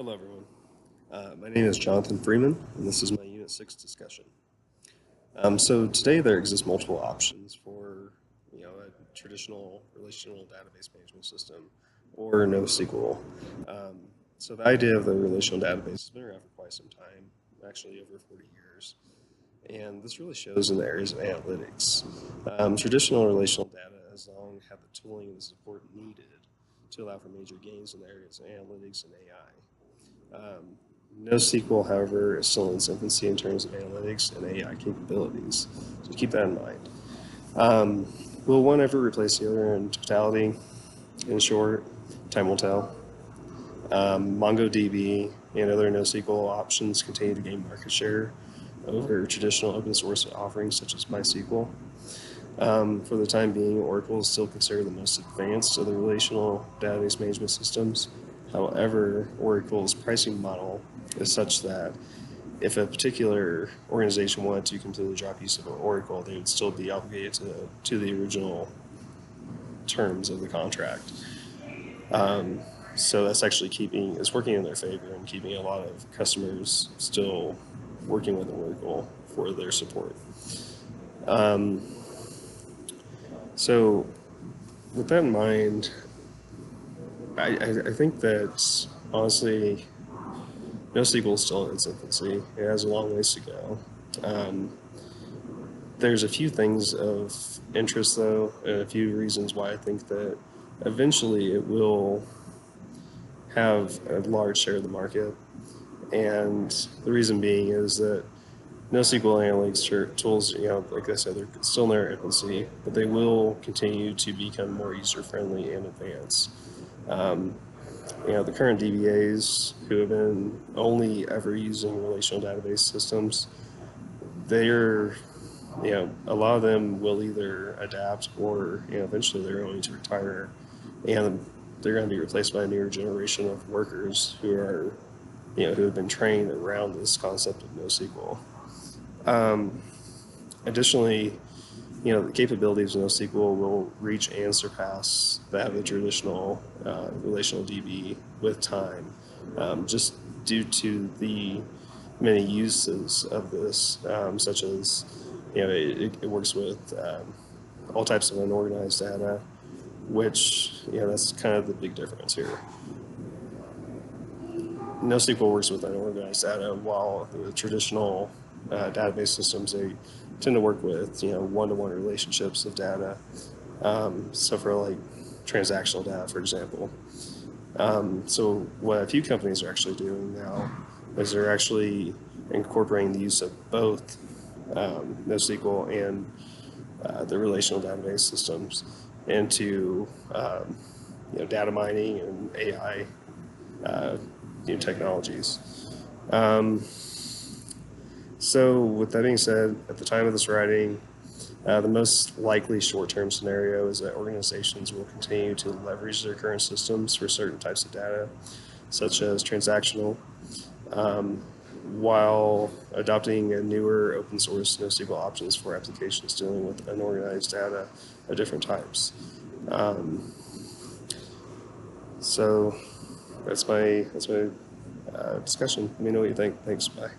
Hello, everyone. My name is Jonathan Freeman, and this is my Unit 6 discussion. So today there exist multiple options for a traditional relational database management system or NoSQL. So the idea of the relational database has been around for quite some time, actually over 40 years. And this really shows in the areas of analytics. Traditional relational data has long had the tooling and the support needed to allow for major gains in the areas of analytics and AI. NoSQL, however, is still in its infancy in terms of analytics and AI capabilities, so keep that in mind. Will one ever replace the other in totality? In short, time will tell. MongoDB and other NoSQL options continue to gain market share over traditional open source offerings such as MySQL. For the time being, Oracle is still considered the most advanced of the relational database management systems. However, Oracle's pricing model is such that if a particular organization wanted to completely drop use of Oracle, they would still be obligated to the original terms of the contract. So that's actually it's working in their favor and keeping a lot of customers still working with Oracle for their support. So with that in mind, I think that, honestly, NoSQL is still in its infancy. It has a long ways to go. There's a few things of interest, though, and a few reasons why I think that eventually it will have a large share of the market. And the reason being is that NoSQL analytics tools, like I said, they're still in their infancy, but they will continue to become more user-friendly and advanced. The current DBAs who have been only ever using relational database systems, a lot of them will either adapt or, eventually they're going to retire, and they're going to be replaced by a newer generation of workers who are, who have been trained around this concept of NoSQL. Additionally, the capabilities of NoSQL will reach and surpass that of the traditional relational DB with time, just due to the many uses of this, such as, it works with all types of unorganized data, which, that's kind of the big difference here. NoSQL works with unorganized data, while the traditional database systems, they tend to work with one-to-one relationships of data. So for like transactional data, for example. So what a few companies are actually doing now is they're actually incorporating the use of both NoSQL and the relational database systems into data mining and AI technologies. So with that being said, at the time of this writing, the most likely short-term scenario is that organizations will continue to leverage their current systems for certain types of data, such as transactional, while adopting a newer open source NoSQL options for applications dealing with unorganized data of different types. So that's my discussion. Let me know what you think. Thanks. Bye.